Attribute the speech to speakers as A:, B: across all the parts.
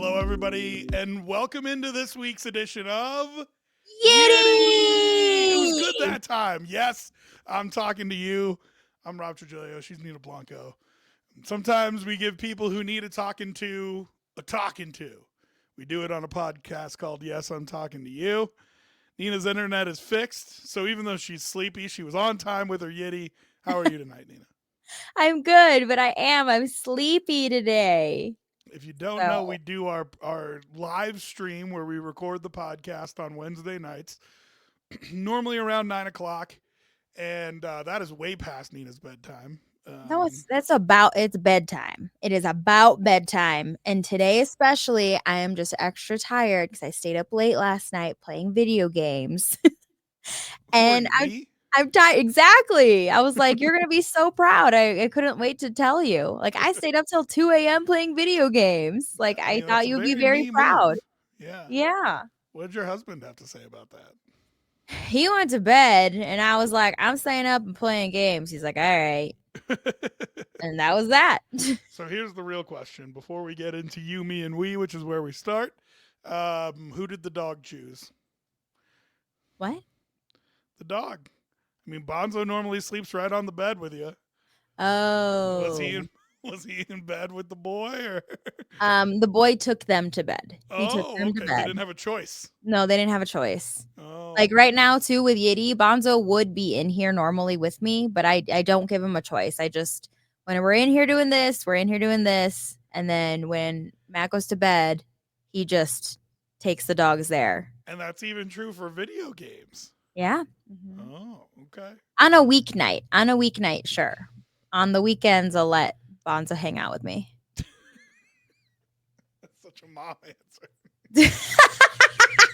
A: Hello, everybody, and welcome into this week's edition of YITTY! It was good
B: YITTY!
A: that time. Yes, I'm talking to you. I'm Rob Trujillo. She's Nina Blanco. Sometimes we give people who need a talking to a talking to. We do it on a podcast called Yes, I'm Talking to You. Nina's internet is fixed, so even though she's sleepy, she was on time with her YITTY. How are you tonight, Nina?
B: I'm good, but I'm sleepy today.
A: If you don't know, we
B: So,
A: do our live stream where we record the podcast on Wednesday nights, normally around 9 o'clock, and that is way past Nina's bedtime.
B: no, it's bedtime. It is about bedtime. And today, especially, I am just extra tired because I stayed up late last night playing video games.
A: Who are
B: and
A: you,
B: I'm
A: me?
B: I'm tired. Exactly. I was like, you're gonna be so proud. I couldn't wait to tell you. Like I stayed up till 2 a.m. playing video games. Like
A: I
B: I
A: mean, that's
B: thought
A: a
B: you'd be
A: very
B: very
A: me
B: proud.
A: move. Yeah.
B: Yeah.
A: What did your husband have to say about that?
B: He went to bed and I was like, I'm staying up and playing games. He's like, all right. And that was that.
A: So here's the real question: before we get into you, me, and we, which is where we start, who did the dog choose?
B: What?
A: The dog. I mean, Bonzo normally sleeps right on the bed with you. Was he
B: Oh.
A: in was he in bed with the boy or
B: The boy took them to bed. He took
A: Oh,
B: them to
A: okay. They
B: bed.
A: didn't have a choice.
B: No, they didn't have a choice. Like
A: Oh.
B: right now, too, with Yiddy, Bonzo would be in here normally with me, but I don't give him a choice. I just when we're in here doing this, we're in here doing this, and then when Matt goes to bed, he just takes the dogs there.
A: And that's even true for video games.
B: Yeah. Mhm.
A: Oh, okay.
B: On a weeknight. On a weeknight, sure. On the weekends, I'll let Bonzo hang out with me.
A: That's such a mom answer.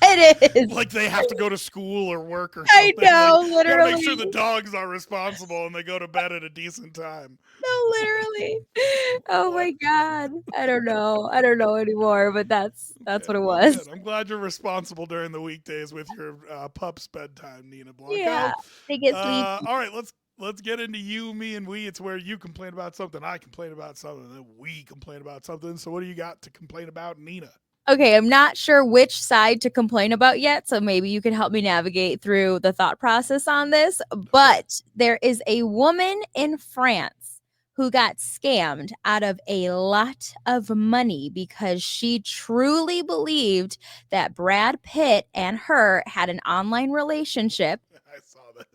B: It is.
A: Like they have to go to school or work or
B: I
A: something. Like
B: know,
A: you gotta make sure the
B: literally.
A: dogs are responsible and they go to bed at a decent time.
B: No, literally. Oh
A: Boy.
B: my god. I don't know. I don't know anymore, but that's
A: Okay,
B: what it
A: well, good.
B: was.
A: I'm glad you're responsible during the weekdays with your pup's bedtime, Nina
B: Yeah.
A: Blanco.
B: They get sleepy.
A: All right, let's get into you, me, and we. It's where you complain about something, I complain about something, and then we complain about something. So, what do you got to complain about, Nina?
B: Okay, I'm not sure which side to complain about yet, so maybe you can help me navigate through the thought process on this.
A: Okay.
B: But there is a woman in France who got scammed out of a lot of money because she truly believed that Brad Pitt and her had an online relationship
A: I saw this.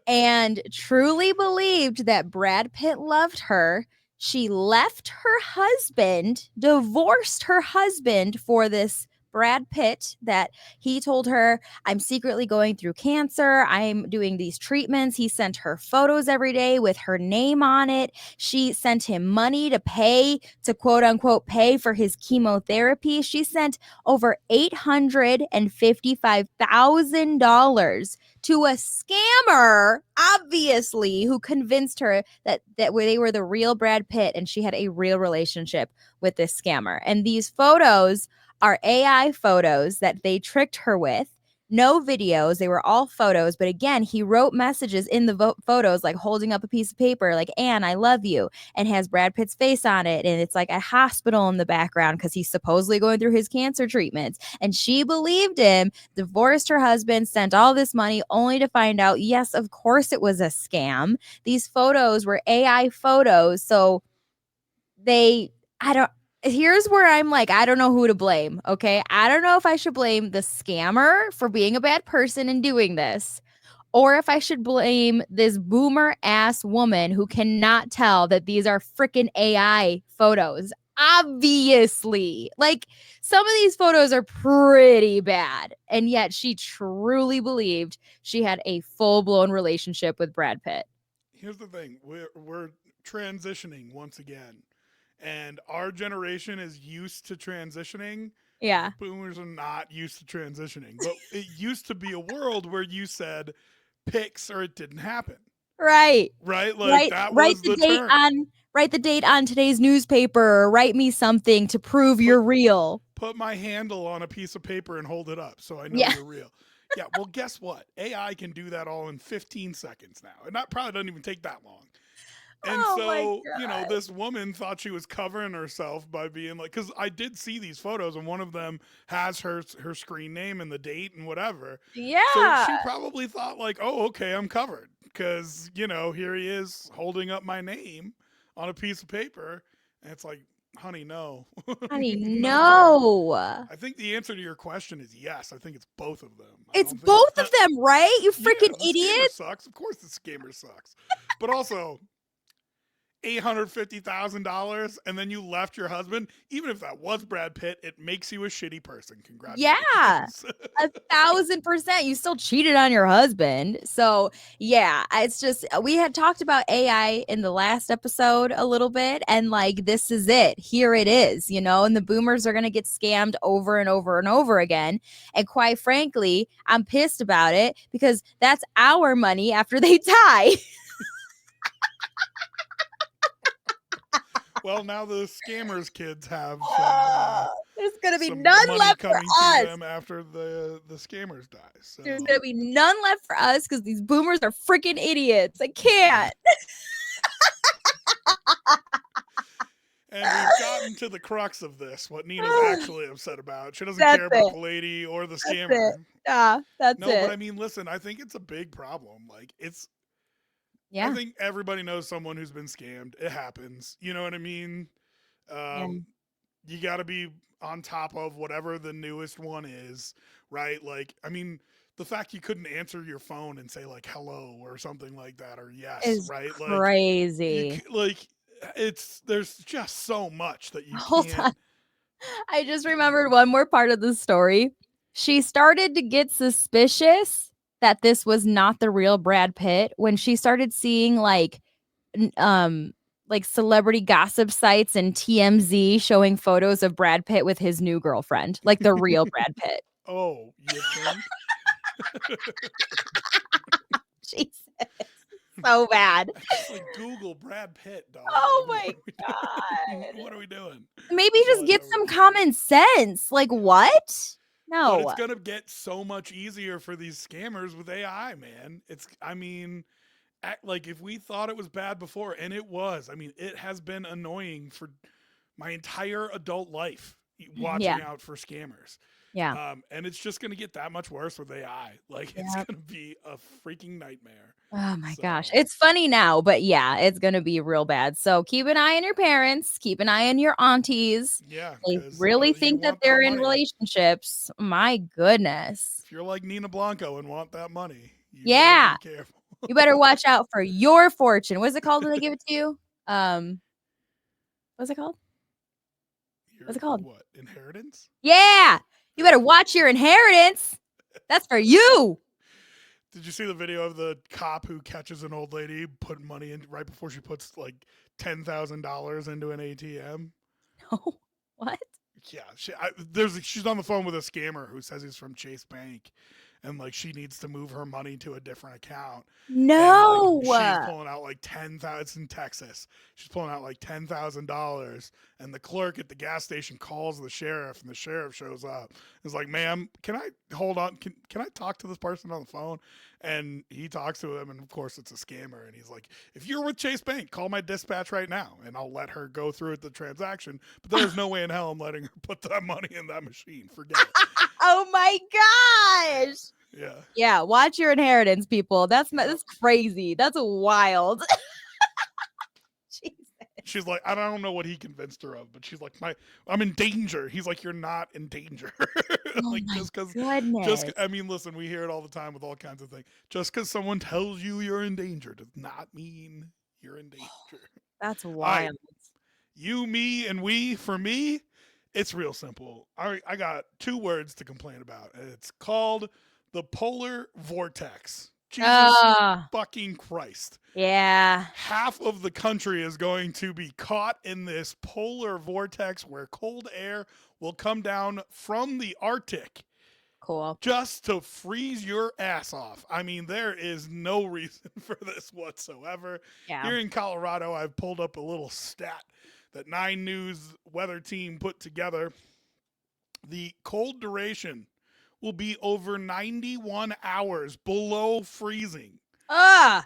B: and truly believed that Brad Pitt loved her. She left her husband, divorced her husband for this Brad Pitt that he told her, I'm secretly going through cancer. I'm doing these treatments. He sent her photos every day with her name on it. She sent him money to pay, to quote unquote, pay for his chemotherapy. She sent over $855,000 to a scammer, obviously, who convinced her that they were the real Brad Pitt and she had a real relationship with this scammer. And these photos are AI photos that they tricked her with. No videos, they were all photos. But again, he wrote messages in the photos, like holding up a piece of paper, like, Anne, I love you, and has Brad Pitt's face on it. And it's like a hospital in the background because he's supposedly going through his cancer treatments. And she believed him, divorced her husband, sent all this money only to find out, yes, of course it was a scam. These photos were AI photos. So they, I don't, here's where I'm like, I don't know who to blame. Okay. I don't know if I should blame the scammer for being a bad person and doing this, or if I should blame this boomer ass woman who cannot tell that these are freaking AI photos. Obviously, like some of these photos are pretty bad, and yet she truly believed she had a full blown relationship with Brad Pitt.
A: Here's the thing: we're transitioning once again, and our generation is used to transitioning.
B: Yeah.
A: Boomers are not used to transitioning, but it used to be a world where you said pics or it didn't happen,
B: Right.
A: right? Like
B: Write
A: that
B: write
A: was
B: the
A: the
B: date
A: term.
B: on write the date on today's newspaper, or write me something to prove
A: Put
B: you're real.
A: put my handle on a piece of paper and hold it up so I know
B: Yeah.
A: you're real. Yeah, well, guess what? AI can do that all in 15 seconds now, and that probably doesn't even take that long. And
B: Oh my
A: so,
B: god.
A: this woman thought she was covering herself by being like, because I did see these photos, and one of them has her screen name and the date and whatever. So
B: Yeah.
A: she probably thought like, oh, okay, I'm covered, because here he is holding up my name on a piece of paper, and it's like, honey, no,
B: Honey,
A: no.
B: no.
A: I think the answer to your question is yes. I think it's both of them. I
B: It's
A: don't think.
B: both of them, right? You
A: Yeah,
B: freaking
A: the scammer
B: idiot.
A: sucks. Of course, the scammer sucks. But also, $850,000, and then you left your husband. Even if that was Brad Pitt, it makes you a shitty person.
B: Yeah.
A: Congratulations.
B: 1,000%. You still cheated on your husband. So, yeah, it's just, we had talked about AI in the last episode a little bit, and like, this is it. Here it is, and the boomers are going to get scammed over and over and over again. And quite frankly, I'm pissed about it because that's our money after they die.
A: Well, now the scammers' kids have
B: There's going to be
A: some
B: none
A: money
B: left for
A: coming to
B: us.
A: them after the scammers die. So,
B: There's going to be none left for us because these boomers are freaking idiots. I can't.
A: and we've gotten to the crux of this. What Nina's actually upset about. She doesn't
B: That's
A: care about
B: it.
A: the lady or the
B: That's it.
A: scammer.
B: Yeah, that's
A: No, but I
B: it.
A: mean, listen. I think it's a big problem. I
B: Yeah.
A: think everybody knows someone who's been scammed. It happens. You know what I mean?
B: Yeah.
A: You got to be on top of whatever the newest one is, right? Like, I mean, the fact you couldn't answer your phone and say like hello or something like that or yes,
B: Is
A: right? Like,
B: crazy.
A: there's just so much that you
B: Hold
A: can't.
B: on. I just remembered one more part of the story. She started to get suspicious that this was not the real Brad Pitt when she started seeing like celebrity gossip sites and TMZ showing photos of Brad Pitt with his new girlfriend, like the real Brad Pitt.
A: Oh, you think?
B: Jesus. So bad.
A: Just like Google Brad Pitt, dog.
B: Oh
A: Like,
B: my god.
A: what are we doing?
B: Maybe just
A: What
B: get
A: are we
B: some
A: doing?
B: common sense. Like what?
A: But it's
B: No.
A: gonna get so much easier for these scammers with AI, man. I mean, like if we thought it was bad before, and it was. I mean, it has been annoying for my entire adult life
B: Yeah.
A: watching out for scammers.
B: Yeah.
A: And it's just gonna get that much worse with AI. Like it's
B: Yeah.
A: gonna be a freaking nightmare.
B: Oh my gosh.
A: So
B: It's funny now, but yeah, it's going to be real bad. So keep an eye on your parents, keep an eye on your aunties.
A: yeah,
B: They
A: because
B: really
A: you
B: think that
A: want that
B: they're in
A: money.
B: relationships. My goodness.
A: If you're like Nina Blanco and want that money, you better
B: Yeah.
A: be careful.
B: You better watch out for your fortune. What's it called when they give it to you? What's it called? What's
A: Your
B: it called?
A: what? Inheritance?
B: Yeah. You better watch your inheritance. That's for you.
A: Did you see the video of the cop who catches an old lady putting money in right before she puts like $10,000 into an ATM?
B: No. What?
A: Yeah, she's on the phone with a scammer who says he's from Chase Bank, and like she needs to move her money to a different account, and like
B: No.
A: she's pulling out like 10,000. It's in Texas. She's pulling out like $10,000, and the clerk at the gas station calls the sheriff, and the sheriff shows up. He's like, "Ma'am, can I hold on? Can I talk to this person on the phone?" And he talks to him, and of course it's a scammer. And he's like, "If you're with Chase Bank, call my dispatch right now, and I'll let her go through with the transaction. But there's no way in hell I'm letting her put that money in that machine. Forget it."
B: Oh my gosh.
A: Yeah.
B: Yeah, watch your inheritance, people.
A: Yep.
B: That's crazy. That's wild. Jesus.
A: She's like, I don't know what he convinced her of, but she's like, I'm in danger. He's like, you're not in danger.
B: Oh
A: Like
B: my
A: just,
B: goodness.
A: I mean, listen, we hear it all the time with all kinds of things. Just because someone tells you you're in danger does not mean you're in danger.
B: That's
A: All right,
B: wild.
A: you, me, and we. For me, it's real simple. I got two words to complain about. It's called the polar vortex. Jesus
B: Ah,
A: fucking Christ.
B: yeah.
A: Half of the country is going to be caught in this polar vortex where cold air will come down from the Arctic
B: Cool.
A: just to freeze your ass off. I mean, there is no reason for this whatsoever.
B: Yeah.
A: Here in Colorado, I've pulled up a little stat that 9 News weather team put together. The cold duration will be over 91 hours below freezing.
B: Ah,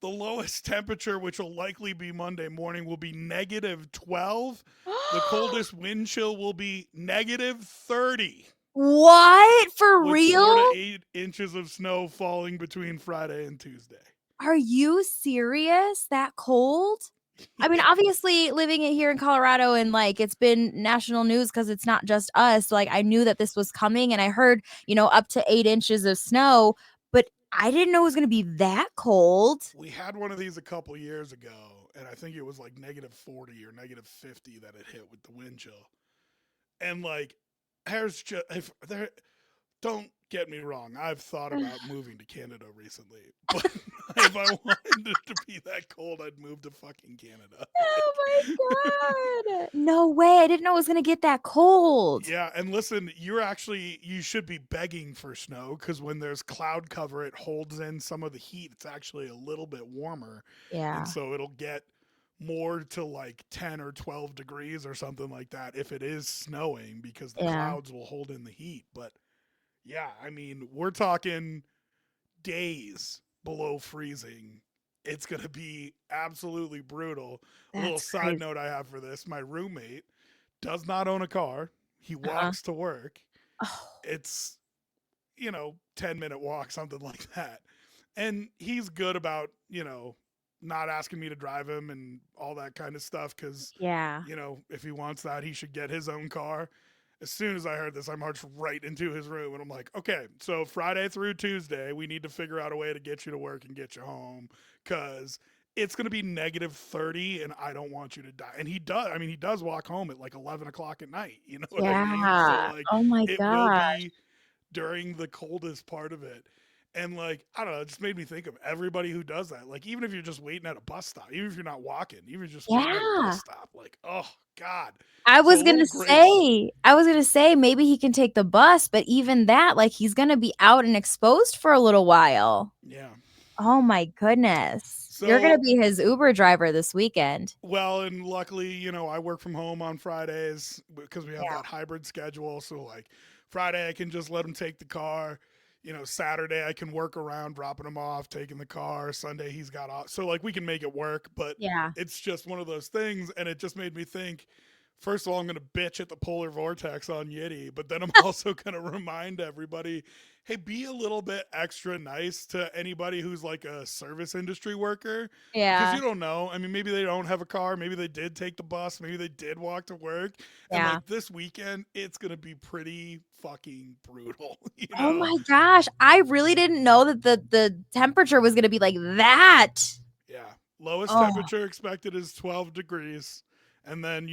A: The lowest temperature, which will likely be Monday morning, will be -12. The coldest wind chill will be -30,
B: What? For
A: with 4 to
B: real?
A: 8 inches of snow falling between Friday and Tuesday.
B: Are you serious? That cold? I mean,
A: Yeah.
B: obviously living it here in Colorado and like it's been national news because it's not just us. Like I knew that this was coming and I heard, up to 8 inches of snow, but I didn't know it was gonna be that cold.
A: We had one of these a couple years ago, and I think it was like -40 or -50 that it hit with the wind chill. And like, there's just if there. Don't get me wrong. I've thought about moving to Canada recently, but if I wanted it to be that cold, I'd move to fucking Canada.
B: Oh my god. No way. I didn't know it was gonna get that cold.
A: Yeah, and listen, you should be begging for snow because when there's cloud cover, it holds in some of the heat. It's actually a little bit warmer, and
B: Yeah.
A: so it'll get more to like 10 or 12 degrees or something like that if it is snowing because the
B: Yeah.
A: clouds will hold in the heat. But yeah, I mean, we're talking days below freezing. It's going to be absolutely brutal. A little
B: That's
A: side
B: crazy.
A: note I have for this, my roommate does not own a car. He
B: Uh-huh.
A: walks to work.
B: Oh,
A: It's, 10-minute walk, something like that. And he's good about, not asking me to drive him and all that kind of stuff because,
B: yeah.
A: if he wants that, he should get his own car. As soon as I heard this, I marched right into his room and I'm like, okay, so Friday through Tuesday, we need to figure out a way to get you to work and get you home because it's going to be -30 and I don't want you to die. And he does. I mean, he does walk home at like 11 o'clock at night. You know what I mean? So,
B: Yeah.
A: like,
B: Oh my
A: it will
B: gosh.
A: be during the coldest part of it. And like, I don't know, it just made me think of everybody who does that. Like, even if you're just waiting at a bus stop, even if you're not walking, even if you're just waiting at a bus
B: Yeah.
A: stop, like, oh God.
B: I
A: So a
B: was
A: little
B: gonna
A: grace.
B: say I was gonna say maybe he can take the bus, but even that, like, he's gonna be out and exposed for a little while.
A: Yeah.
B: Oh my goodness. You're gonna
A: So,
B: be his Uber driver this weekend.
A: well, and luckily, I work from home on Fridays because we have
B: Yeah.
A: that hybrid schedule. So, like, Friday, I can just let him take the car. Saturday, I can work around dropping him off, taking the car. Sunday, he's got off. So, like, we can make it work, but
B: Yeah.
A: it's just one of those things. And it just made me think first of all, I'm going to bitch at the polar vortex on YITTY, but then I'm also going to remind everybody, hey, be a little bit extra nice to anybody who's like a service industry worker because
B: Yeah.
A: you don't know. I mean, maybe they don't have a car, maybe they did take the bus, maybe they did walk to work, and
B: Yeah.
A: like this weekend, it's going to be pretty fucking brutal, you
B: Oh
A: know?
B: my gosh. I really didn't know that the temperature was gonna be like that.
A: Yeah. Lowest
B: Oh.
A: temperature expected is 12 degrees. And then,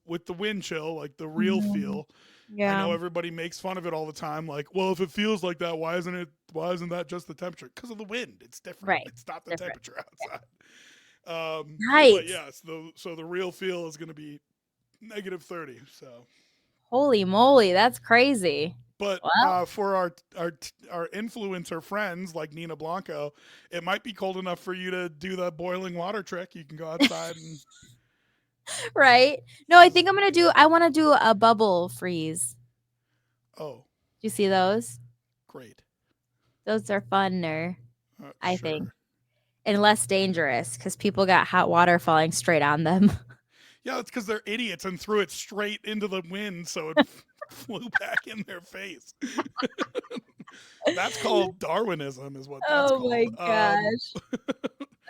A: with the wind chill, like the real
B: Mhm.
A: feel, I
B: Yeah.
A: know everybody makes fun of it all the time. Like, well, if it feels like that, why isn't that just the temperature? Because of the wind. It's different.
B: Right.
A: It's not the
B: Different.
A: temperature outside. But
B: Yikes.
A: yeah, so the real feel is going to be -30. So,
B: Holy moly, that's crazy.
A: but
B: Well,
A: for our influencer friends like Nina Blanco, it might be cold enough for you to do the boiling water trick. You can go outside and
B: right? No, I wanna do a bubble freeze.
A: oh,
B: Do you see those?
A: great.
B: Those are funner, I think,
A: Sure.
B: and less dangerous because people got hot water falling straight on them.
A: Yeah, it's because they're idiots and threw it straight into the wind, so it flew back in their face. That's called Darwinism, is what that's
B: Oh my
A: called.
B: gosh,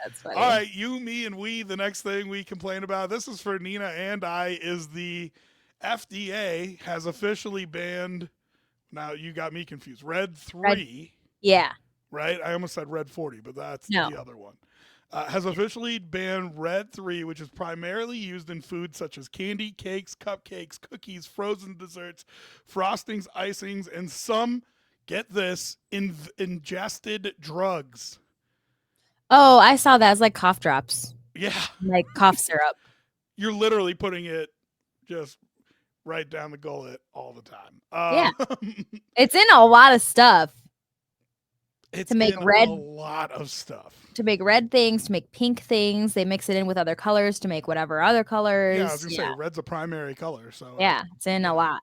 B: that's
A: All
B: funny.
A: right, you, me, and we. The next thing we complain about, this is for Nina and I, is the FDA has officially banned. Now you got me confused. Red
B: Red
A: 3,
B: yeah,
A: right? I almost said Red 40, but that's
B: no.
A: the other one. Has officially banned Red 3, which is primarily used in foods such as candy, cakes, cupcakes, cookies, frozen desserts, frostings, icings, and some, get this, ingested drugs.
B: Oh, I saw that, it's like cough drops,
A: Yeah,
B: like cough syrup.
A: you're literally putting it just right down the gullet all the time.
B: Yeah, it's in a lot of stuff
A: It's
B: to make
A: in a
B: red
A: lot of stuff.
B: things, to make pink things, they mix it in with other colors to make whatever other
A: Yeah, I was
B: colors.
A: gonna
B: Yeah,
A: say red's a primary color, so
B: yeah, it's in a
A: yeah.
B: lot.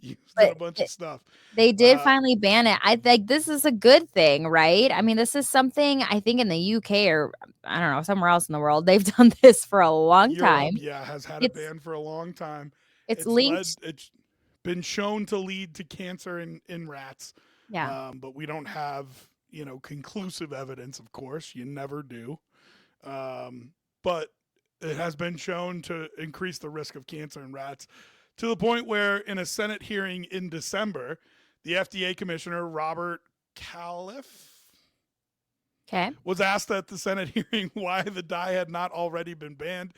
A: used in
B: But
A: a bunch of stuff.
B: they did
A: Uh,
B: finally ban it. I think this is a good thing, right? I mean, this is something I think in the UK or I don't know, somewhere else in the world, they've done this for a long
A: Europe,
B: time.
A: yeah, has had it
B: It's
A: banned for a long time.
B: it's linked.
A: It's been shown to lead to cancer in rats,
B: Yeah.
A: but we don't have conclusive evidence. Of course, you never do. But it has been shown to increase the risk of cancer in rats to the point where, in a Senate hearing in December, the FDA Commissioner Robert Califf
B: Okay.
A: was asked at the Senate hearing why the dye had not already been banned.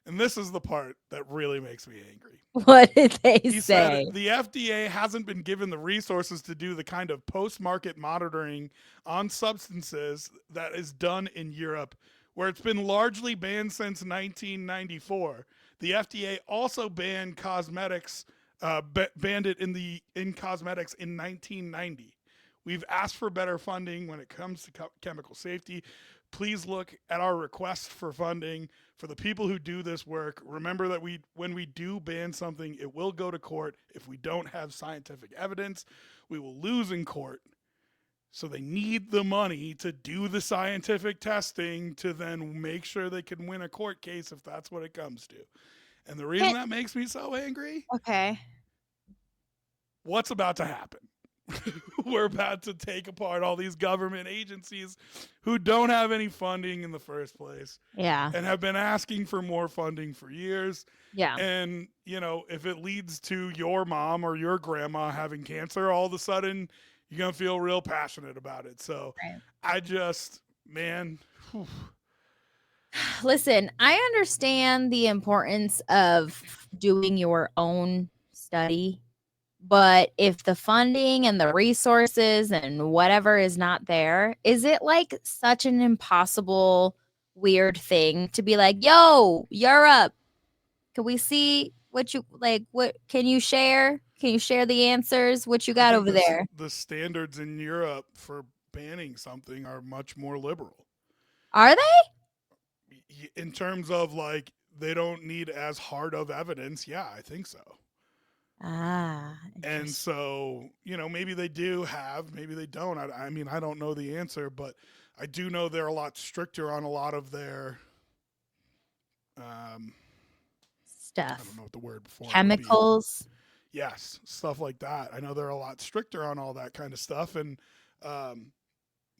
A: And this is the part that really makes me angry.
B: What did they
A: He said
B: say?
A: the FDA hasn't been given the resources to do the kind of post market monitoring on substances that is done in Europe, where it's been largely banned since 1994. The FDA also banned cosmetics, banned it in cosmetics in 1990. We've asked for better funding when it comes to chemical safety. Please look at our request for funding for the people who do this work. Remember that when we do ban something, it will go to court. If we don't have scientific evidence, we will lose in court. So they need the money to do the scientific testing to then make sure they can win a court case if that's what it comes to. And the reason
B: Can-
A: that makes me so angry,
B: Okay.
A: what's about to happen? We're about to take apart all these government agencies who don't have any funding in the first place
B: Yeah.
A: and have been asking for more funding for years.
B: Yeah.
A: And, if it leads to your mom or your grandma having cancer, all of a sudden you're going to feel real passionate about it. So
B: Right.
A: I just, man, whew.
B: Listen, I understand the importance of doing your own study, but if the funding and the resources and whatever is not there, is it like such an impossible, weird thing to be like, yo, Europe, can we see what you like? What can you share? Can you share the answers? What you
A: I
B: got
A: think
B: over there?
A: the standards in Europe for banning something are much more liberal.
B: Are they?
A: In terms of like they don't need as hard of evidence. Yeah, I think so.
B: Ah,
A: And
B: interesting.
A: so, maybe they do have, maybe they don't. I mean, I don't know the answer, but I do know they're a lot stricter on a lot of their, um, I don't
B: Stuff.
A: know what the word before it would be.
B: Chemicals.
A: Yes, stuff like that. I know they're a lot stricter on all that kind of stuff. And, um,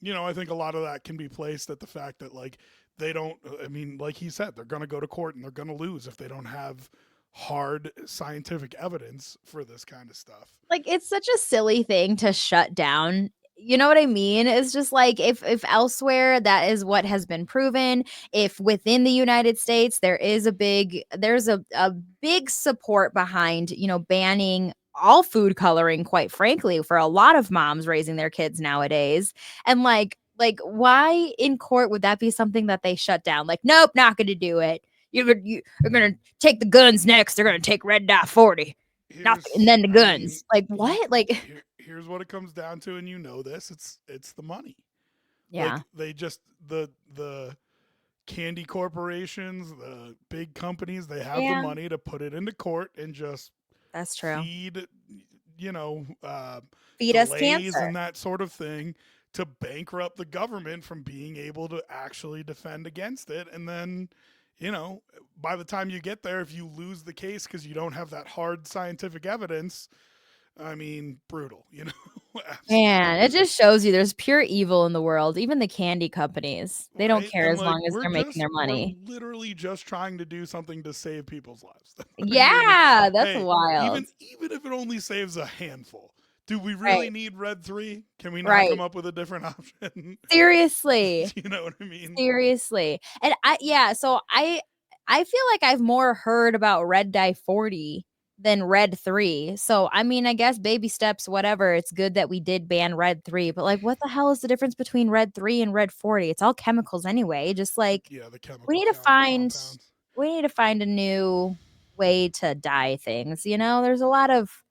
A: I think a lot of that can be placed at the fact that, like, they don't, I mean, like he said, they're going to go to court and they're going to lose if they don't have hard scientific evidence for this kind of stuff.
B: Like, it's such a silly thing to shut down. You know what I mean? It's just like if elsewhere that is what has been proven, if within the United States there's a big support behind, banning all food coloring, quite frankly, for a lot of moms raising their kids nowadays. And like why in court would that be something that they shut down? Like, nope, not gonna do it. You're gonna take the guns next. They're gonna take red dot 40. Nothing, and
A: Here's
B: then the
A: I mean
B: guns. Like, what? Like
A: here's what it comes down to, and this, it's the money.
B: yeah,
A: Like, they just the candy corporations, the big companies, they have the
B: yeah,
A: money to put it into court and just
B: that's true.
A: feed you know uh,
B: Feed us
A: delays
B: cancer.
A: and that sort of thing to bankrupt the government from being able to actually defend against it. And then, by the time you get there, if you lose the case because you don't have that hard scientific evidence, I mean, brutal, absolutely
B: Man, it
A: brutal.
B: just shows you there's pure evil in the world. Even the candy companies, they don't
A: Right?
B: care
A: And
B: as
A: like
B: long as they're making their
A: we're
B: money.
A: literally just trying to do something to save people's lives. That's what it is.
B: Yeah, that's
A: Hey,
B: wild.
A: even if it only saves a handful, do we really
B: Right,
A: need red 3? Can we not come
B: right.
A: up with a different option?
B: Seriously.
A: You know what I mean?
B: Seriously. And so I feel like I've more heard about red dye 40 than red 3. So I mean, I guess baby steps, whatever. It's good that we did ban red 3, but like what the hell is the difference between red 3 and red 40? It's all chemicals anyway. Just like
A: Yeah, the
B: we
A: chemical
B: need to find
A: compounds.
B: we need to find a new way to dye things, There's a lot of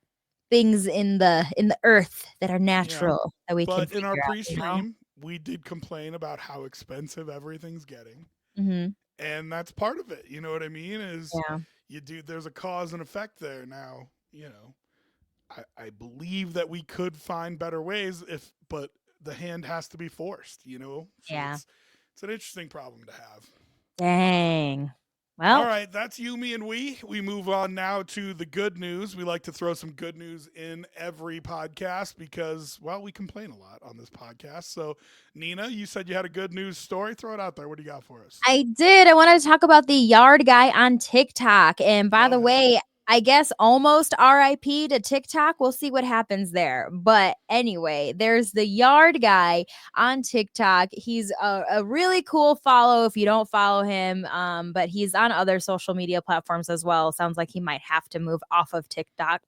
B: things in the earth that are
A: Yeah.
B: natural that we can
A: But in our
B: figure out.
A: pre-stream, we did complain about how expensive everything's getting.
B: Mhm.
A: And that's part of it. You know what I mean? Is
B: Yeah.
A: there's a cause and effect there now, I believe that we could find better ways but the hand has to be forced, you know? So
B: Yeah.
A: it's an interesting problem to have.
B: Dang.
A: All
B: Well,
A: right, that's you, me, and we. We move on now to the good news. We like to throw some good news in every podcast because, well, we complain a lot on this podcast. So, Nina, you said you had a good news story. Throw it out there. What do you got for us?
B: I did. I wanted to talk about the yard guy on TikTok. And by
A: Love
B: the
A: him.
B: way, I guess almost RIP to TikTok. We'll see what happens there. But anyway, there's the yard guy on TikTok. He's a really cool follow if you don't follow him. But he's on other social media platforms as well. Sounds like he might have to move off of TikTok.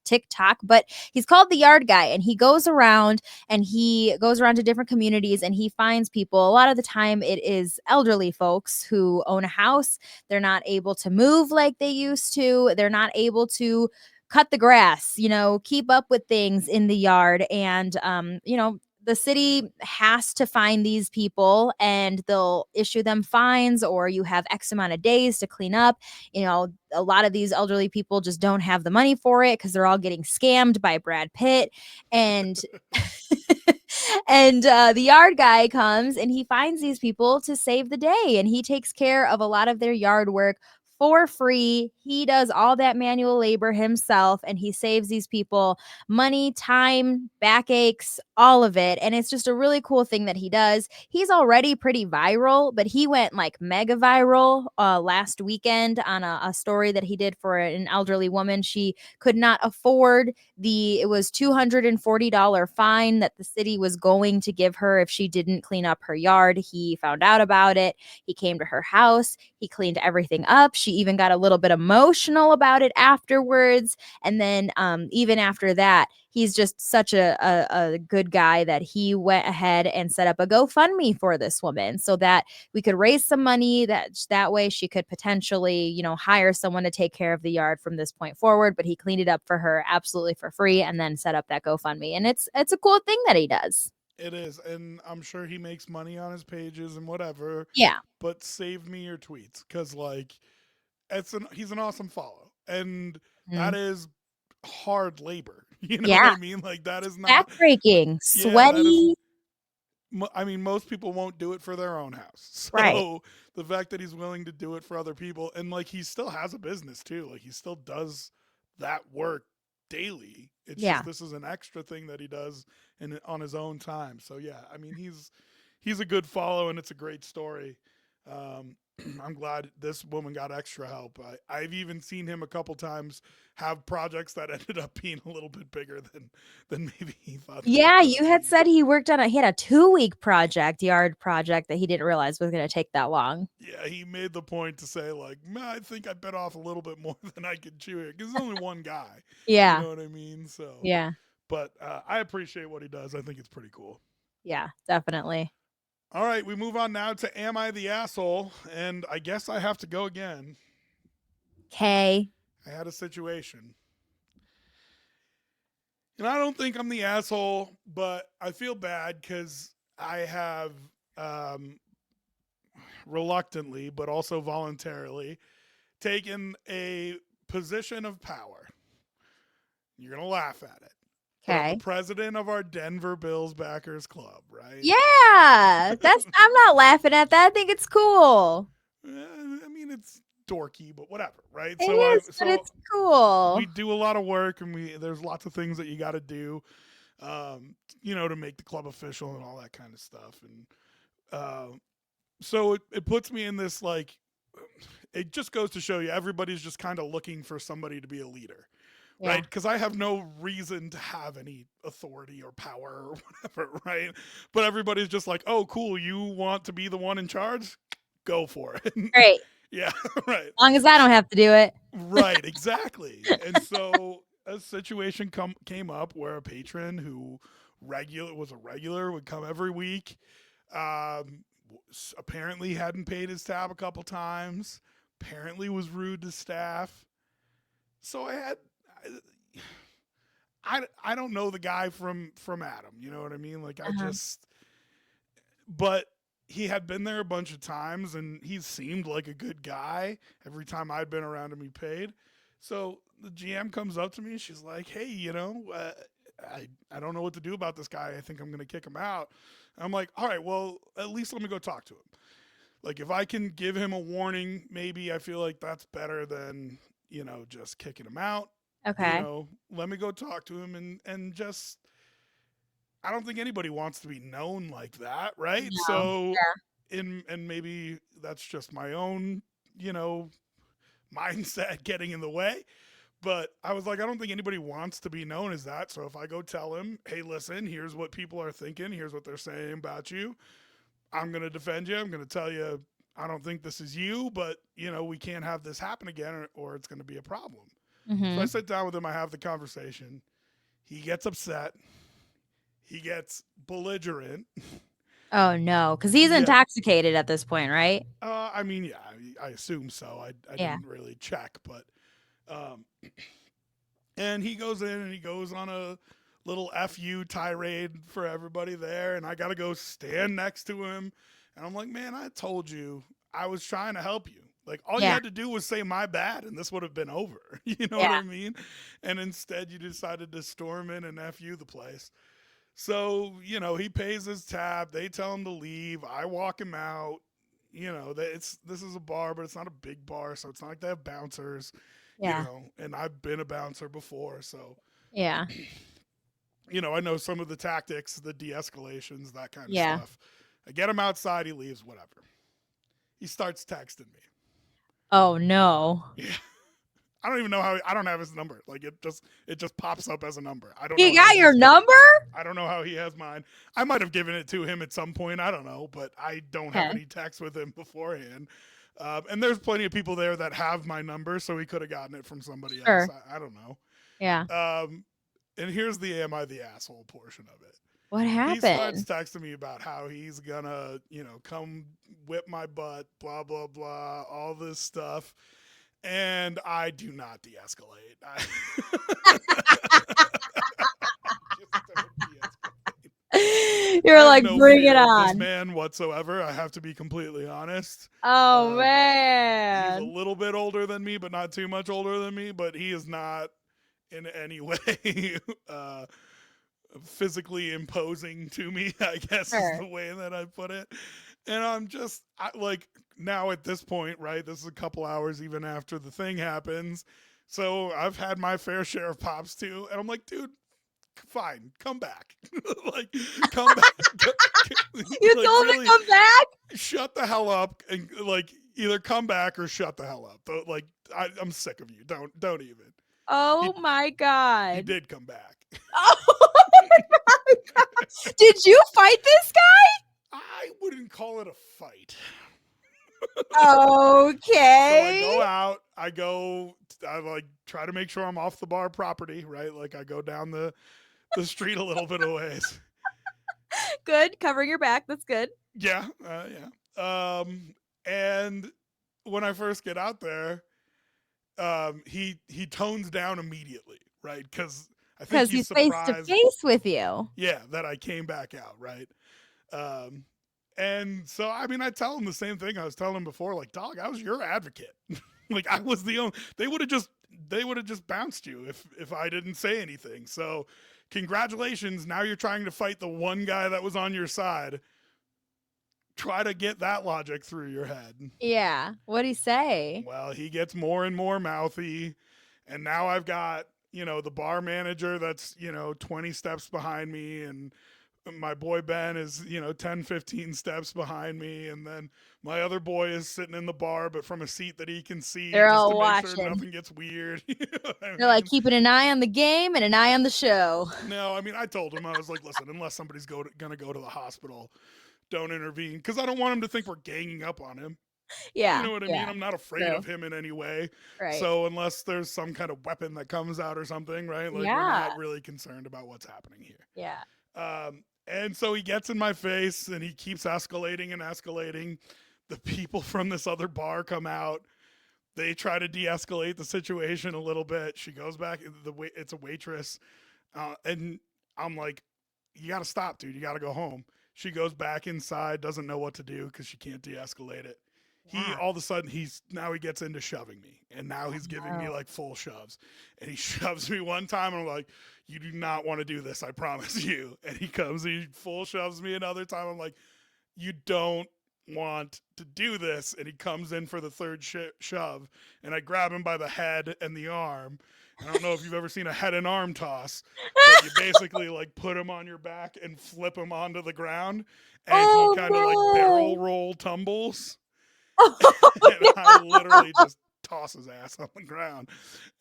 B: But he's called the yard guy, and he goes around to different communities and he finds people. A lot of the time it is elderly folks who own a house. They're not able to move like they used to. They're not able to cut the grass, keep up with things in the yard. And the city has to find these people and they'll issue them fines, or you have X amount of days to clean up. A lot of these elderly people just don't have the money for it because they're all getting scammed by Brad Pitt. And and the yard guy comes and he finds these people to save the day, and he takes care of a lot of their yard work for free. He does all that manual labor himself, and he saves these people money, time, backaches, all of it. And it's just a really cool thing that he does. He's already pretty viral, but he went like mega viral last weekend on a story that he did for an elderly woman. She could not afford it was $240 fine that the city was going to give her if she didn't clean up her yard. He found out about it. He came to her house. He cleaned everything up. She even got a little bit emotional about it afterwards. And then even after that, he's just such a good guy that he went ahead and set up a GoFundMe for this woman so that we could raise some money that way she could potentially, hire someone to take care of the yard from this point forward. But he cleaned it up for her absolutely for free and then set up that GoFundMe. And it's a cool thing that he does.
A: It is, and I'm sure he makes money on his pages and whatever.
B: Yeah.
A: But save me your tweets, because like, he's an awesome follow, and that
B: Mhm.
A: is hard labor. You know what
B: Yeah.
A: I mean? Like that is not.
B: Backbreaking,
A: Yeah, that is.
B: sweaty.
A: I mean, most people won't do it for their own house.
B: Right.
A: So the fact that he's willing to do it for other people, and like he still has a business too. Like he still does that work daily. It's just
B: Yeah.
A: this is an extra thing that he does on his own time. So yeah, I mean he's a good follow, and it's a great story. Um, I'm glad this woman got extra help. I've even seen him a couple times have projects that ended up being a little bit bigger than maybe he thought they were
B: Yeah,
A: going to
B: you had
A: be.
B: said he had a 2-week yard project that he didn't realize was gonna take that long.
A: Yeah, he made the point to say like, I think I bit off a little bit more than I could chew here because there's only one guy. You
B: Yeah.
A: know what I mean? So,
B: Yeah.
A: but I appreciate what he does. I think it's pretty cool.
B: Yeah, definitely.
A: All right, we move on now to Am I the Asshole? And I guess I have to go again.
B: Okay.
A: I had a situation. And I don't think I'm the asshole, but I feel bad because I have reluctantly, but also voluntarily, taken a position of power. You're going to laugh at it. But I'm the
B: Okay.
A: president of our Denver Bills backers club, right?
B: Yeah. I'm not laughing at that. I think it's cool.
A: I mean, it's dorky, but whatever, right?
B: It
A: So
B: is, but it's cool.
A: we do a lot of work, and there's lots of things that you got to do, to make the club official and all that kind of stuff. And so it puts me in this like, it just goes to show you everybody's just kind of looking for somebody to be a leader,
B: Yeah.
A: right? Because I have no reason to have any authority or power or whatever, right? But everybody's just like, oh, cool, you want to be the one in charge? Go for it.
B: Great.
A: Yeah, right.
B: As long as I don't have to do it.
A: Right, exactly. And so a situation came up where a patron who was a regular would come every week. Apparently hadn't paid his tab a couple times. Apparently was rude to staff. So I don't know the guy from Adam. You know what I mean? Like
B: Uh-huh.
A: but he had been there a bunch of times and he seemed like a good guy. Every time I'd been around him, he paid. So the GM comes up to me. She's like, "Hey, I don't know what to do about this guy. I think I'm gonna kick him out." And I'm like, "All right, well, at least let me go talk to him. Like, if I can give him a warning, maybe I feel like that's better than just kicking him out.
B: Okay.
A: Let me go talk to him and just I don't think anybody wants to be known like that, right?
B: No.
A: So in and maybe that's just my own, you know, mindset getting in the way. But I was like, I don't think anybody wants to be known as that. So if I go tell him, hey, listen, here's what people are thinking, here's what they're saying about you, I'm going to defend you. I'm going to tell you, I don't think this is you, but, we can't have this happen again or it's going to be a problem. So I
B: Mm-hmm.
A: sit down with him, I have the conversation. He gets upset, he gets belligerent.
B: Oh no, because he's
A: Yeah.
B: intoxicated at this point, right?
A: I mean, yeah, I assume so. I
B: Yeah.
A: didn't really check, but um, and he goes in and he goes on a little fu tirade for everybody there, and I got to go stand next to him, and I'm like, man, I told you I was trying to help you. Like all you
B: Yeah.
A: had to do was say my bad, and this would have been over. You know what
B: Yeah.
A: I mean? And instead, you decided to storm in and fu the place. So, he pays his tab. They tell him to leave. I walk him out. This is a bar, but it's not a big bar, so it's not like they have bouncers,
B: Yeah.
A: and I've been a bouncer before, so
B: Yeah.
A: I know some of the tactics, the de-escalations, that kind of
B: Yeah.
A: stuff. I get him outside, he leaves, whatever. He starts texting me.
B: Oh no.
A: Yeah. I don't even know how I don't have his number. Like it just pops up as a number. I don't
B: He
A: know how
B: got
A: he
B: your
A: has
B: number?
A: I don't know how he has mine. I might have given it to him at some point. I don't know, but I don't have
B: Okay.
A: any texts with him beforehand. And there's plenty of people there that have my number, so he could have gotten it from somebody else.
B: Sure.
A: I don't know.
B: Yeah.
A: And here's the am I the asshole portion of it.
B: What
A: He starts
B: happened?
A: texting me about how he's gonna, come whip my butt, blah blah blah, all this stuff, and I do not de-escalate. Just don't de-escalate. I
B: You're
A: have
B: like,
A: no
B: bring it
A: fear of this
B: on.
A: man whatsoever. I have to be completely honest.
B: Oh
A: Um, he's a
B: man.
A: little bit older than me, but not too much older than me. But he is not in any way uh, physically imposing to me, I guess is
B: Sure.
A: the way that I put it. And I'm just like now at this point, right? This is a couple hours even after the thing happens. So I've had my fair share of pops too. And I'm like, dude, fine, come back. Like, come back.
B: You
A: Like,
B: told him to
A: really,
B: come back?
A: shut the hell up and like either come back or shut the hell up. But like, I'm sick of you. Don't even.
B: Oh
A: He
B: my
A: he
B: god.
A: did come back.
B: Oh my god. Did you fight this
A: I wouldn't call it a fight.
B: guy?
A: So I
B: Okay.
A: go out. I like try to make sure I'm off the bar property, right? Like I go down the street a little bit of ways.
B: Good. Covering your back. That's good.
A: Yeah, yeah. And when I first get out there, he tones down immediately, right? Because I think
B: Because
A: he's
B: he's face to
A: surprised,
B: face with you.
A: yeah, that I came back out, right? Um, and so I mean, I tell him the same thing I was telling him before, like, dog, I was your advocate. Like I was the only. They would have just bounced you if I didn't say anything. So, congratulations. Now you're trying to fight the one guy that was on your side. Try to get that logic through your head.
B: Yeah. What'd he say?
A: Well, he gets more and more mouthy. And now I've got, the bar manager that's, 20 steps behind me. And my boy Ben is, 10, 15 steps behind me. And then my other boy is sitting in the bar, but from a seat that he can see
B: They're
A: just
B: all
A: to make sure
B: watching.
A: nothing gets weird. You know what I
B: They're like
A: mean?
B: keeping an eye on the game and an eye on the show.
A: No, I mean, I told him, I was like, listen, unless somebody's going to go to the hospital, don't intervene. Because I don't want him to think we're ganging up on him. You
B: Yeah.
A: know what I mean?
B: Yeah.
A: I'm not afraid
B: True.
A: of him in any way.
B: Right.
A: So unless there's some kind of weapon that comes out or something, right? Like we're
B: Yeah.
A: not really concerned about what's happening here.
B: Yeah.
A: And so he gets in my face and he keeps escalating and escalating. The people from this other bar come out. They try to de-escalate the situation a little bit. She goes back. It's a waitress, and I'm like, "You got to stop, dude. You got to go home." She goes back inside, doesn't know what to do because she can't de-escalate it. he
B: Yeah.
A: all of a sudden he gets into shoving me, and now he's giving me
B: Oh.
A: like full shoves, and he shoves me one time, and I'm like, you do not want to do this, I promise you. And he comes, he full shoves me another time. I'm like, you don't want to do this. And he comes in for the third shove, and I grab him by the head and the arm. I don't know if you've ever seen a head and arm toss, but you basically like put him on your back and flip him onto the ground, and he kind of like barrel
B: Oh
A: roll tumbles,
B: no.
A: and I literally just toss his ass on the ground.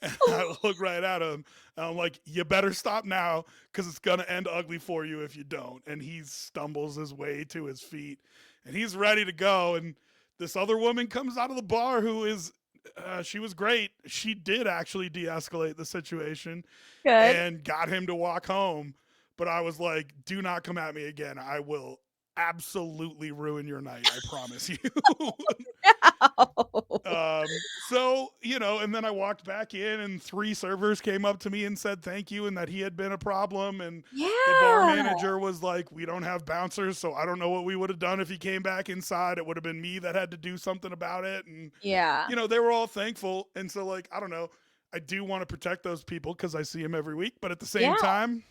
A: And I look right at him, and I'm like, you better stop now, because it's going to end ugly for you if you don't. And he stumbles his way to his feet, and he's ready to go. And this other woman comes out of the bar who is, she was great. She did actually de escalate the situation
B: Good.
A: and got him to walk home. But I was like, do not come at me again. I will absolutely ruin your night. I promise you.
B: No.
A: So, and then I walked back in, and 3 servers came up to me and said thank you, and that he had been a problem. And the bar
B: Yeah.
A: manager was like, we don't have bouncers, so I don't know what we would have done if he came back inside. It would have been me that had to do something about it. And,
B: Yeah.
A: they were all thankful. And so, like, I don't know. I do want to protect those people because I see them every week. But at the same
B: Yeah.
A: time,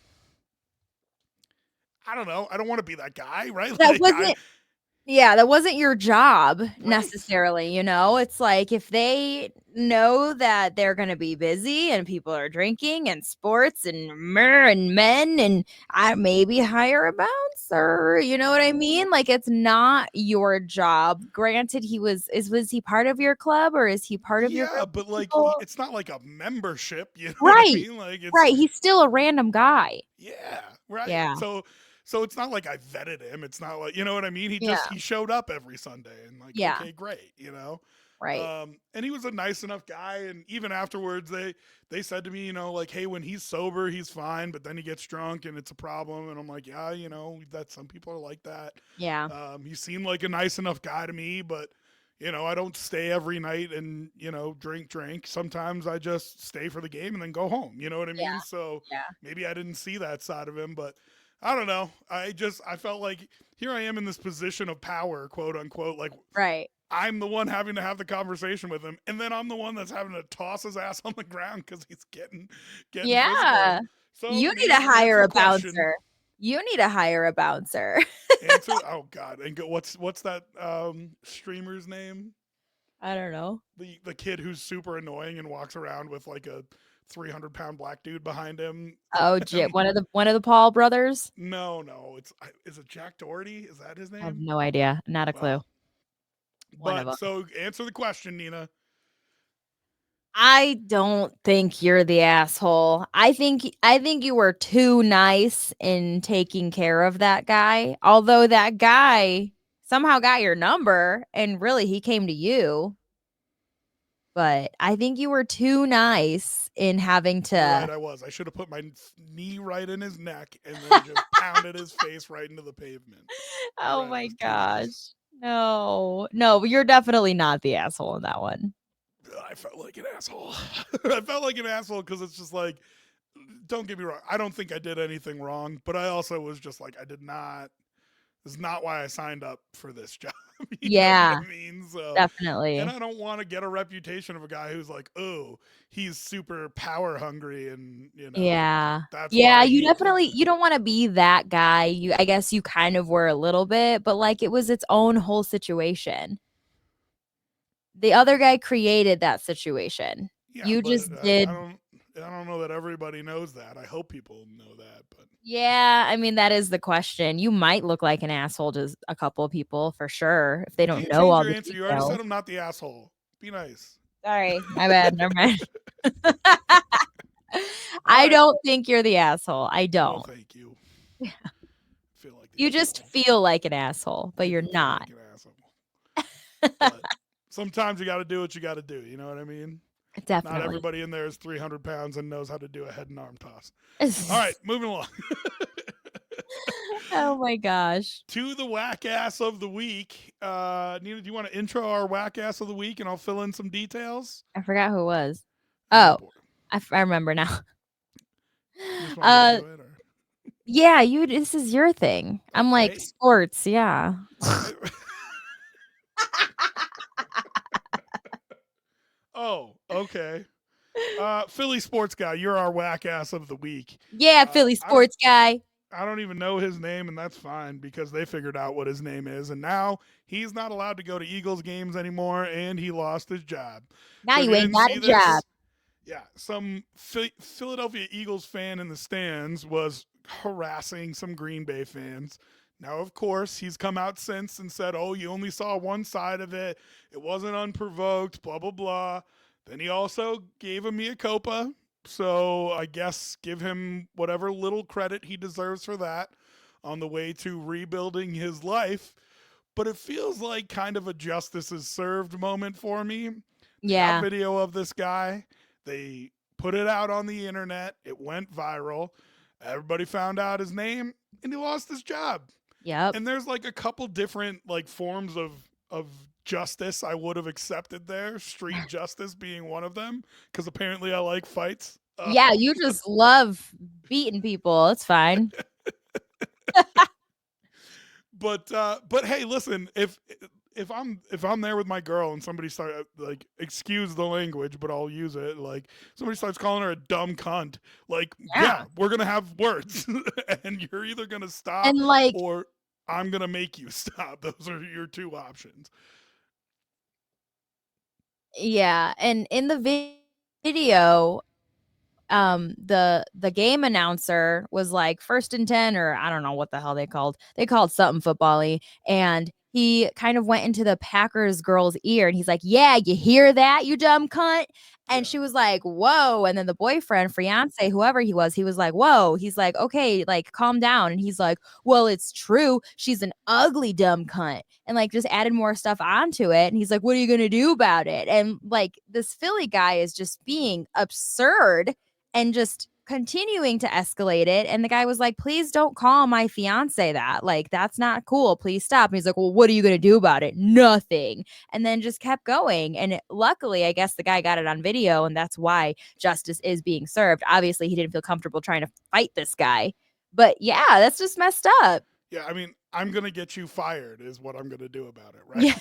A: I don't know. I don't want to be that guy, right?
B: That
A: Like,
B: wasn't that wasn't your job
A: right.
B: necessarily, you know? It's like if they know that they're going to be busy and people are drinking and sports and men and I maybe hire a bouncer, you know what I mean? Like it's not your job. Granted was he part of your club or is he part of your
A: Yeah,
B: group of
A: but like
B: people?
A: it's not like a membership, you know what I
B: Right.
A: mean? Like it's
B: Right. He's still a random guy.
A: yeah, right.
B: Yeah.
A: So it's not like I vetted him. It's not like, you know what I mean?
B: Yeah.
A: He showed up every Sunday, and like,
B: Yeah.
A: okay, great.
B: Right.
A: And he was a nice enough guy, and even afterwards they said to me, like, hey, when he's sober, he's fine, but then he gets drunk and it's a problem. And I'm like, yeah, that some people are like that.
B: Yeah.
A: He seemed like a nice enough guy to me, but I don't stay every night and, drink. Sometimes I just stay for the game and then go home. You know what I
B: Yeah.
A: mean? So
B: Yeah.
A: maybe I didn't see that side of him, but I don't know. I felt like here I am in this position of power, quote unquote. Like
B: Right.
A: I'm the one having to have the conversation with him, and then I'm the one that's having to toss his ass on the ground because he's getting physical.
B: Yeah.
A: So
B: You need to
A: maybe answer
B: hire
A: the
B: a
A: question.
B: bouncer. You need to hire a bouncer.
A: Answer. Oh God! And what's that streamer's name?
B: I don't know.
A: The kid who's super annoying and walks around with like a 300-pound black dude behind him.
B: Oh, one of the Paul brothers?
A: No, is it Jack Doherty? Is that his
B: I have
A: name?
B: no idea. Not a clue.
A: Well,
B: One of
A: but
B: them.
A: so answer the question, Nina.
B: I don't think you're the asshole. I think you were too nice in taking care of that guy. Although that guy somehow got your number and really he came to you. But I think you were too nice in having
A: You're
B: to.
A: right, I was. I should have put my knee right in his neck and then just pounded his face right into the pavement.
B: Oh
A: Right, I
B: my
A: was too
B: gosh.
A: nice.
B: No, you're definitely not the asshole in that one.
A: I felt like an asshole. I felt like an asshole because it's just like, don't get me wrong. I don't think I did anything wrong, but I also was just like, I did not. This is not why I signed up for this job. You know
B: Yeah,
A: what I mean? So, and
B: definitely.
A: I don't want to get a reputation of a guy who's like, oh, he's super power hungry, and
B: Yeah.
A: that's
B: Yeah,
A: why
B: you
A: he.
B: definitely you don't want to be that guy. I guess you kind of were a little bit, but like it was its own whole situation. The other guy created that situation.
A: Yeah,
B: You
A: but
B: just
A: I
B: did.
A: don't. I don't know that everybody knows that. I hope people know that, but
B: Yeah, I mean that is the question. You might look like an asshole to a couple of people for sure if they
A: you
B: don't
A: can't
B: know
A: change
B: all
A: your
B: the
A: answer. You already said
B: details.
A: I'm not the asshole. Be nice.
B: Sorry, my bad. Never mind.
A: All
B: I
A: right.
B: don't think you're the asshole. I
A: Well,
B: don't.
A: thank you. I feel like the
B: You just
A: asshole.
B: feel like an asshole, but
A: I
B: you're
A: do feel
B: not.
A: like an asshole. But sometimes you got to do what you got to do. You know what I mean? Not
B: Definitely.
A: everybody in there is 300 pounds and knows how to do a head and arm toss. All right, moving along.
B: Oh my gosh.
A: To the whack ass of the week. Nina, do you want to intro our whack ass of the week and I'll fill in some details?
B: I forgot who it was.
A: Oh,
B: Oh,
A: boy.
B: I remember now.
A: You just want me to do it? Or?
B: Yeah, this is your thing. I'm like
A: Okay.
B: sports, yeah.
A: Oh, okay. Philly sports guy, you're our whack ass of the week.
B: Yeah, Philly
A: I don't
B: sports guy.
A: I don't even know his name, and that's fine because they figured out what his name is, and now he's not allowed to go to Eagles games anymore, and he lost his job.
B: Now
A: So if
B: you
A: you
B: ain't
A: didn't
B: got
A: see
B: a job.
A: this, yeah, some Philadelphia Eagles fan in the stands was harassing some Green Bay fans. Now, of course, he's come out since and said, "Oh, you only saw one side of it. It wasn't unprovoked." Blah blah blah. Then he also gave a mea culpa. So I guess give him whatever little credit he deserves for that on the way to rebuilding his life. But it feels like kind of a justice is served moment for me. They got
B: Yeah.
A: video of this guy. They put it out on the internet. It went viral. Everybody found out his name and he lost his job.
B: Yep.
A: And there's like a couple different like forms of justice I would have accepted there. Street justice being one of them because apparently I like fights.
B: Yeah, you just love beating people. It's fine.
A: But hey, listen, if I'm there with my girl and somebody start like excuse the language, but I'll use it, like somebody starts calling her a dumb cunt, like
B: Yeah.
A: yeah, we're gonna have words, and you're either gonna stop
B: And like,
A: or I'm gonna make you stop. Those are your two options.
B: yeah, and in the video, the game announcer was like 1st and 10, or I don't know what the hell they called something football-y, and he kind of went into the Packers girl's ear and he's like, "Yeah, you hear that, you dumb cunt?" And
A: Yeah,
B: she was like, "Whoa." And then the boyfriend, fiance, whoever he was like, "Whoa." He's like, "Okay, like calm down." And he's like, "Well, it's true. She's an ugly dumb cunt." And like just added more stuff onto it. And he's like, "What are you gonna do about it?" And like this Philly guy is just being absurd and just continuing to escalate it. And the guy was like, "Please don't call my fiance that. Like, that's not cool. Please stop." And he's like, "Well, what are you going to do about it?" "Nothing." And then just kept going. And luckily, I guess the guy got it on video, and that's why justice is being served. Obviously, he didn't feel comfortable trying to fight this guy. But yeah, that's just messed up.
A: yeah. I mean, I'm gonna get you fired is what I'm gonna do about it, right?
B: Yeah.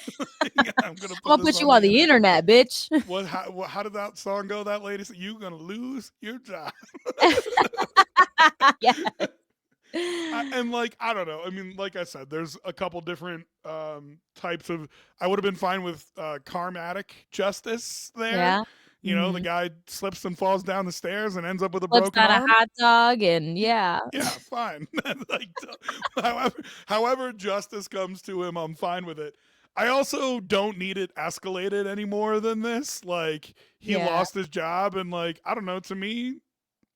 A: I'm gonna
B: I'm
A: put
B: going to
A: this
B: put
A: on
B: you
A: the
B: on the
A: internet.
B: internet, bitch.
A: How did that song go? That lady said, "You gonna lose your job."
B: Yeah.
A: And like I don't know. I mean, like I said, there's a couple different types of. I would have been fine with karmatic justice there.
B: Yeah.
A: You know, the
B: Mhm.
A: guy slips and falls down the stairs and ends up with a
B: Flips
A: broken
B: on a
A: arm.
B: hot dog and yeah.
A: Yeah, fine. Like, however justice comes to him, I'm fine with it. I also don't need it escalated any more than this. Like he
B: Yeah.
A: lost his job, and like I don't know. To me,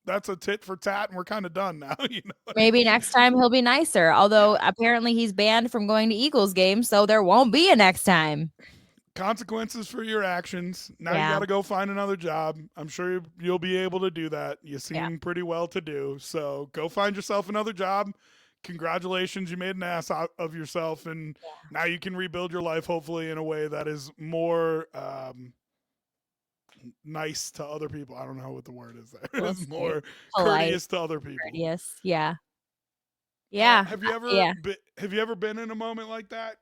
A: that's a tit for tat, and we're kind of done now. You know what I
B: Maybe
A: mean?
B: next time he'll be nicer, although
A: Yeah.
B: apparently he's banned from going to Eagles games, so there won't be a next time.
A: Consequences for your actions. Now you got
B: Yeah.
A: to go find another job. I'm sure you'll be able to do that. You
B: Yeah.
A: seem pretty well to do. So go find yourself another job. Congratulations, you made an ass out of yourself, and now you can rebuild your life hopefully in a way that is more nice to other people. I don't know what the word is there.
B: We'll
A: It's
B: see.
A: more
B: Polite,
A: courteous to other people.
B: courteous. Yeah. Yeah. Yeah.
A: Have you ever been in a moment like that?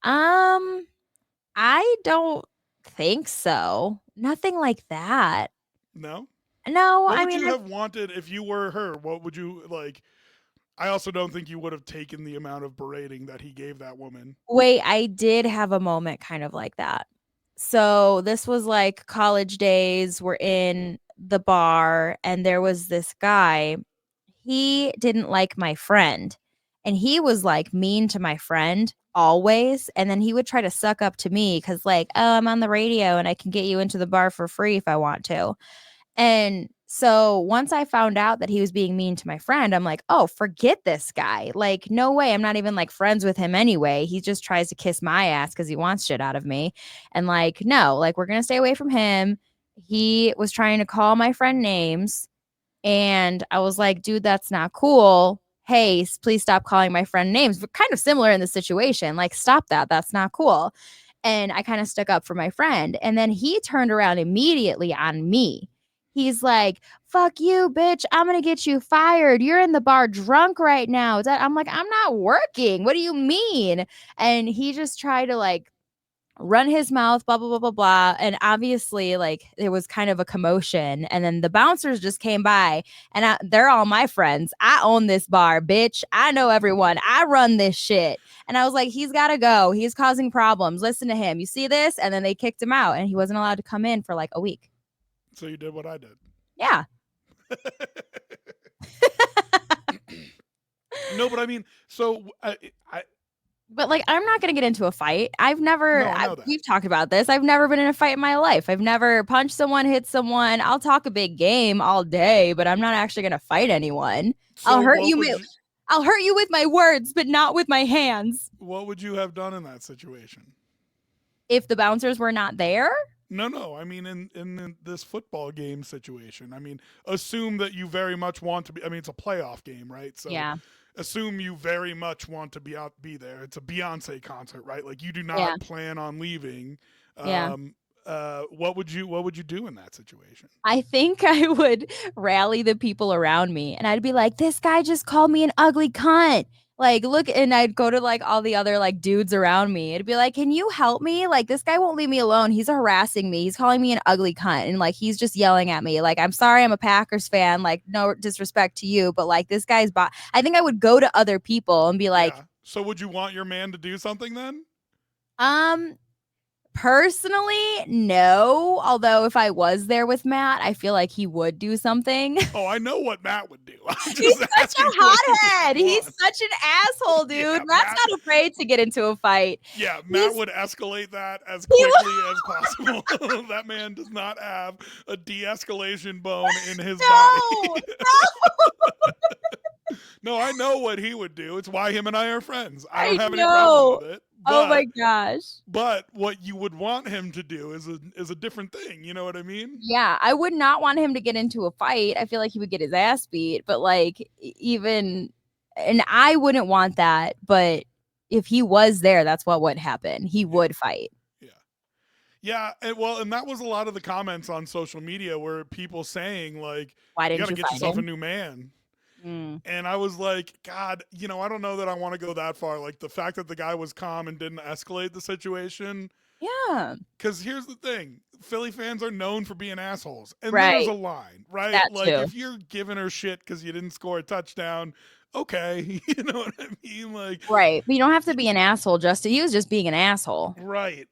B: Um, I don't think so. Nothing like that.
A: No.
B: No,
A: What
B: I
A: would
B: mean,
A: you have wanted if you were her? What would you like? I also don't think you would have taken the amount of berating that he gave that woman.
B: wait, I did have a moment kind of like that. So this was like college days. We're in the bar, and there was this guy. He didn't like my friend, and he was like mean to my friend always. And then he would try to suck up to me because, like, "Oh, I'm on the radio and I can get you into the bar for free if I want to." And so once I found out that he was being mean to my friend, I'm like, "Oh, forget this guy. Like, no way. I'm not even like friends with him anyway. He just tries to kiss my ass because he wants shit out of me." And like, no, like, we're going to stay away from him. He was trying to call my friend names. And I was like, "Dude, that's not cool. Hey, please stop calling my friend names." But kind of similar in the situation. Like, stop that. That's not cool. And I kind of stuck up for my friend. And then he turned around immediately on me. He's like, "Fuck you, bitch. I'm going to get you fired. You're in the bar drunk right now." I'm like, "I'm not working. What do you mean?" And he just tried to like run his mouth, blah, blah, blah, blah, blah. And obviously, like, there was kind of a commotion. And then the bouncers just came by, and they're all my friends. I own this bar, bitch. I know everyone. I run this shit. And I was like, he's got to go. He's causing problems. Listen to him. You see this? And then they kicked him out, and he wasn't allowed to come in for like a week.
A: So you did what I did.
B: Yeah.
A: No, but I mean, so
B: But like, I'm not gonna get into a fight. I've never.
A: No, I know that.
B: We've talked about this. I've never been in a fight in my life. I've never punched someone, hit someone. I'll talk a big game all day, but I'm not actually gonna fight anyone.
A: So
B: I'll hurt you. I'll hurt you with my words, but not with my hands.
A: What would you have done in that situation?
B: If the bouncers were not there?
A: No. I mean, in this football game situation, I mean, assume that you very much want to be. I mean, it's a playoff game, right? So
B: Yeah.
A: assume you very much want to be there. It's a Beyonce concert, right? Like you do not plan on leaving.
B: Yeah.
A: What would you do in that situation?
B: I think I would rally the people around me, and I'd be like, this guy just called me an ugly cunt. Like, look, and I'd go to like all the other like dudes around me. It'd be like, can you help me? Like, this guy won't leave me alone. He's harassing me. He's calling me an ugly cunt. And like, he's just yelling at me. Like, I'm sorry, I'm a Packers fan. Like, no disrespect to you, but like, this guy's I think I would go to other people and be like,
A: So would you want your man to do something then?
B: Personally, no. Although if I was there with Matt, I feel like he would do something.
A: Oh, I know what Matt would do.
B: He's such a hothead. He's such an asshole, dude.
A: Yeah,
B: Matt's not afraid to get into a fight.
A: Yeah, Matt would escalate that as quickly as possible. That man does not have a de-escalation bone in his body. No, I know what he would do. It's why him and I are friends. I don't have any problem with it. But,
B: oh my gosh.
A: But what you would want him to do is a different thing. You know what I mean?
B: Yeah, I would not want him to get into a fight. I feel like he would get his ass beat. But like, and I wouldn't want that. But if he was there, that's what would happen. He would fight.
A: Yeah, and that was a lot of the comments on social media where people saying like,
B: why didn't
A: you gotta get yourself
B: him?
A: a new man. And I was like, God, I don't know that I want to go that far. Like the fact that the guy was calm and didn't escalate the situation.
B: Yeah.
A: Because here's the thing. Philly fans are known for being assholes. And
B: right.
A: There's a line, right?
B: That
A: like
B: too.
A: If you're giving her shit because you didn't score a touchdown, okay. You know what I mean? Like,
B: right. But you don't have to be an asshole, Justin. He was just being an asshole.
A: Right.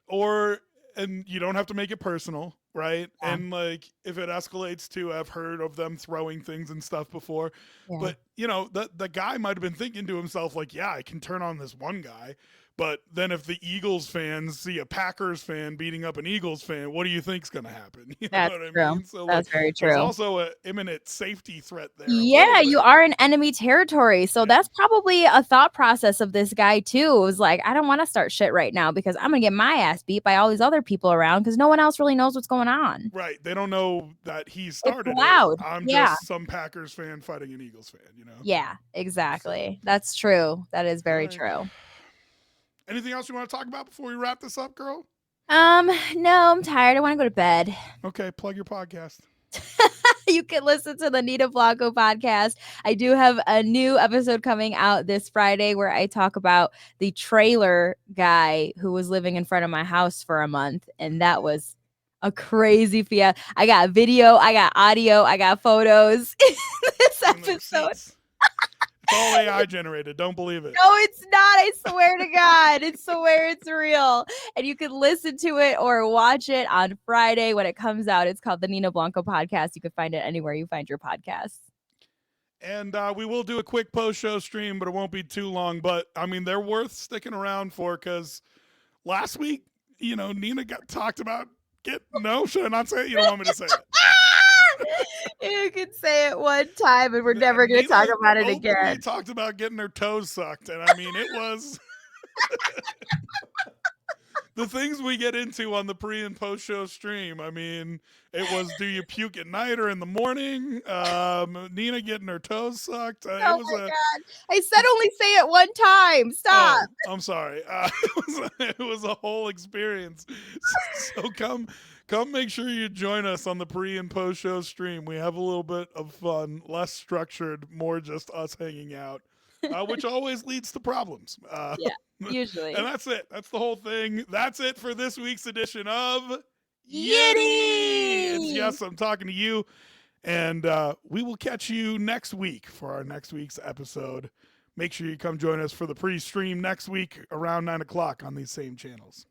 A: And you don't have to make it personal, right? Yeah. And like if it escalates to, I've heard of them throwing things and stuff before, but the guy might have been thinking to himself like, yeah, I can turn on this one guy. But then if the Eagles fans see a Packers fan beating up an Eagles fan, what do you think's going to happen? You know what I mean? So
B: that's very true.
A: There's also an imminent safety threat there.
B: Yeah, you are in enemy territory. So that's probably a thought process of this guy too. It was like, I don't want to start shit right now because I'm going to get my ass beat by all these other people around because no one else really knows what's going on.
A: Right. They don't know that he started
B: it's loud.
A: I'm just some Packers fan fighting an Eagles fan,
B: Yeah, exactly. So, that's true. That is very true.
A: Anything else you want to talk about before we wrap this up, girl?
B: No, I'm tired. I want to go to bed.
A: Okay, plug your podcast.
B: You can listen to the Nina Blanco podcast. I do have a new episode coming out this Friday where I talk about the trailer guy who was living in front of my house for a month. And that was a crazy fiasco. I got video, I got audio, I got photos in this episode.
A: It's all AI generated. Don't believe it.
B: No, it's not. I swear to God. I swear it's real. And you can listen to it or watch it on Friday when it comes out. It's called the Nina Blanco podcast. You can find it anywhere you find your podcasts.
A: And we will do a quick post-show stream, but it won't be too long. But, I mean, they're worth sticking around for because last week, Nina got talked about should I not say it? You don't want me to say it.
B: You can say it one time and we're never going to talk about it again.
A: We talked about getting her toes sucked. And I mean, it was the things we get into on the pre and post show stream. I mean, it was, do you puke at night or in the morning? Nina getting her toes sucked.
B: Oh my God. I said only say it one time. Stop.
A: Oh, I'm sorry. It was a whole experience. So come make sure you join us on the pre and post show stream. We have a little bit of fun, less structured, more just us hanging out. which always leads to problems.
B: Yeah, usually.
A: And that's it. That's the whole thing. That's it for this week's edition of YITTY. It's
B: Yitty!
A: Yes, I'm talking to you. And we will catch you next week for our next week's episode. Make sure you come join us for the pre-stream next week around 9 o'clock on these same channels.